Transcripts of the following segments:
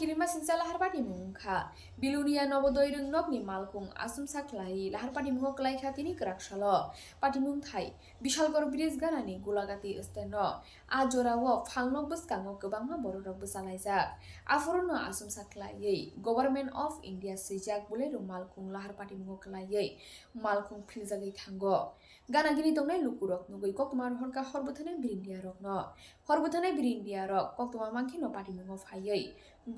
kirima sinsa lahar pati mungkha bilunia nobodoi rungnog ni malkung asum saklai lahar pati mungok lai khatini kraksalo pati mung thai bishalgor bridge ganani gulagati steno ajorawo phalnog buskango gobangma bororok busalaijak aforono asum saklai government of india sijak bole ro malkung lahar pati mungok lai malkung philjagui thango ganagini tongnai lukurok nugui koktumar horka horbuthane birindia rokno horbuthane birindia rok koktumar mangkhino pati mungo phaiyi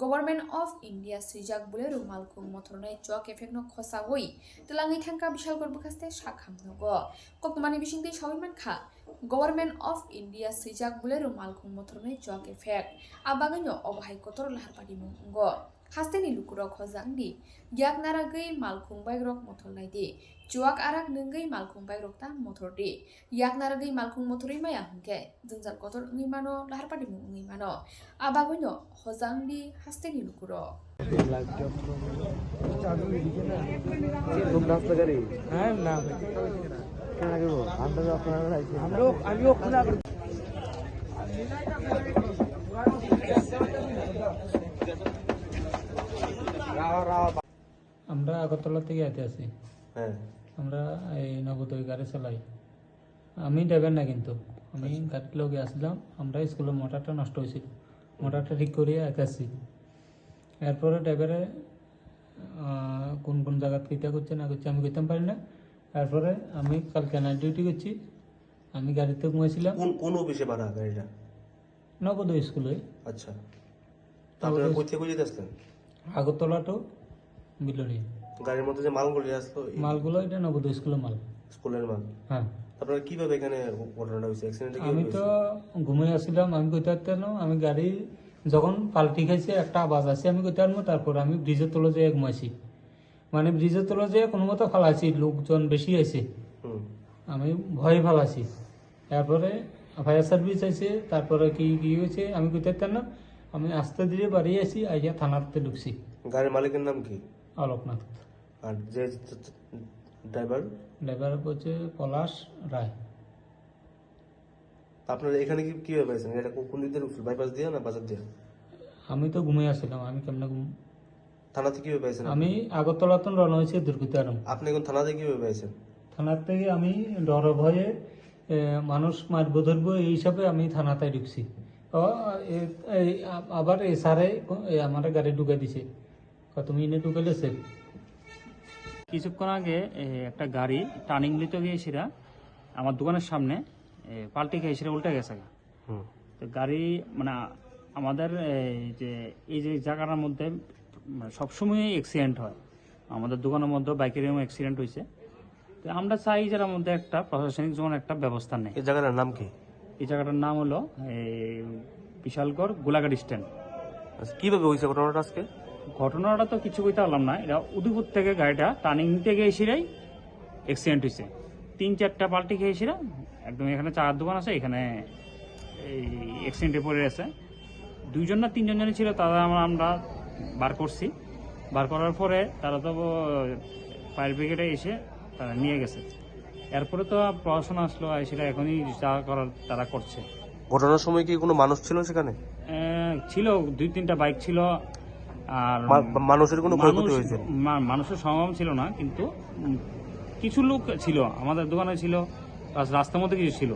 government of india sijak bole ro malkung mothornai chok effect no khosagoi telangi thangka bishal gor bukhaste sakham nogo koktumani bisingtei sawiman kha government of india sijak bole ro malkung mothornai chok effect abagano obhai kotor lahar pati mungo hasteni lukurok hojangdi yak naragei malkung baigrok mothornai di chuak arak nungei malkung baigrok ta mothordi yak naragei malkung mothori maya hungke jungjal kotor ngi mano lahar pati ngi mano abagoino hojangdi hasteni lukurok আমরা আগরতলা থেকে আইতে আছি। আমরা এই নবোদয় গাড়ি চালাই। আমি driver না, কিন্তু আমি গাড়ির লগে আসলাম। আমরা স্কুলের মোটরটা নষ্ট হয়েছিল, মোটরটা ঠিক করিয়ে আইতে আসছি। এরপরে ড্রাইভারে কোন কোন জায়গা কিতা করছে না করছে আমি কইতাম পারি না। তারপরে আমি কালকে নাইট ডিউটি করছি, আমি গাড়িতে ঘুমাইছিলাম। কোন অফিসে বানা গাড়িটা? নবোদয় স্কুলে। আচ্ছা, তারপরে কই থেকে যেতে আসলেন? আগরতলা টু বিলোনি। গাড়ির মধ্যে যে মালগুলো আসলো, মালগুলো এটা নবোদয় স্কুলের মাল। স্কুলের মাল? হ্যাঁ। তারপরে কিভাবে এখানে ঘটনাটা হয়েছে? অ্যাক্সিডেন্টটা আমি তো ঘুমিয়ে আসছিলাম, আমি কইতে পারতাম না। আমি গাড়ি যখন পাল্টি খাইছে একটা আওয়াজ আছে, আমি কইতে পারবো। তারপর আমি ব্রিজের তলে যেয়ে ঘুমাইছি, মানে ব্রিজের তলে যেয়ে কোনো মতো ফালাইছি। লোকজন বেশি আছে, আমি ভয়ে ফালাইছি। তারপরে ফায়ার সার্ভিস আছে, তারপরে কি কি হয়েছে আমি কইতে পারতাম না। আমি আস্তে ধীরে বাড়ি আসি, আইয়া থানাতে ঢুকছি। গাড়ির মালিকের নাম কি? অলোকনাথ। আর যে ড্রাইভার হচ্ছে পলাশ রায়। আপনারা এখানে কিভাবে পাইছেন? এটা কোন দিক দিয়ে ঢুকছিল? বাইপাস দিয়ে না বাজার দিয়ে? আমি তো ঘুমিয়ে আসছিলাম, আমি কেমনে থানাতে কিভাবে পাইছেন? আমি আগরতলা তো রওনা হয়েছি দুর্গিতারাম। আপনি এখন থানাতে কিভাবে পাইছেন? থানার থেকে আমি ডর ভয়ে মানুষ মারবো ধরবো এই হিসাবে আমি থানাতে ঢুকছি। আবার এসারে আমার গাড়ি ঢুকে দিছে, তুমি এনে ঢুকেছে। কিছুক্ষণ আগে একটা গাড়ি টার্নিং নিতে গিয়েছিলা আমার দোকানের সামনে, পাল্টি খেয়েছিল, উল্টে গেছে। তো গাড়ি মানে আমাদের যে এই যে জায়গাটার মধ্যে সবসময় অ্যাক্সিডেন্ট হয়, আমাদের দোকানের মধ্যে বাইকের অ্যাক্সিডেন্ট হয়েছে। তো আমরা চাই যার মধ্যে একটা প্রশাসনিক যখন একটা ব্যবস্থা নেই। এই জায়গাটার নাম কি? এই জায়গাটার নাম হলো বিশালগড় গোলাঘাট স্ট্যান্ড। কিভাবে হয়েছে ঘটনাটা আজকে? ঘটনাটা তো কিছু কইতে পারলাম না। এটা উদয়পুর থেকে গাড়িটা টার্নিং নিতে গিয়েছিলাই অ্যাক্সিডেন্ট হয়েছে। 3-4টা পাল্টি খেয়েছিল একদম। এখানে চার দোকান আছে, এখানে এই অ্যাক্সিডেন্টে পড়ে আছে। 2জন না 3জন জন ছিল, তারা আমরা বার করছি। বার করার পরে তারা তো ফায়ার ব্রিগেডে এসে তারা নিয়ে গেছে। এরপরে তো প্রশাসন আসলো, সেটা এখনই যা করার তারা করছে। ঘটনার সময় কি কোনো মানুষ ছিল সেখানে? ছিল, 2-3টা বাইক ছিল। আর মানুষের কোনো ক্ষয়ক্ষতি হয়েছে? মানুষের সমাগম ছিল না, কিন্তু কিছু লোক ছিল, আমাদের দোকানে ছিল, রাস্তার মধ্যে কিছু ছিল।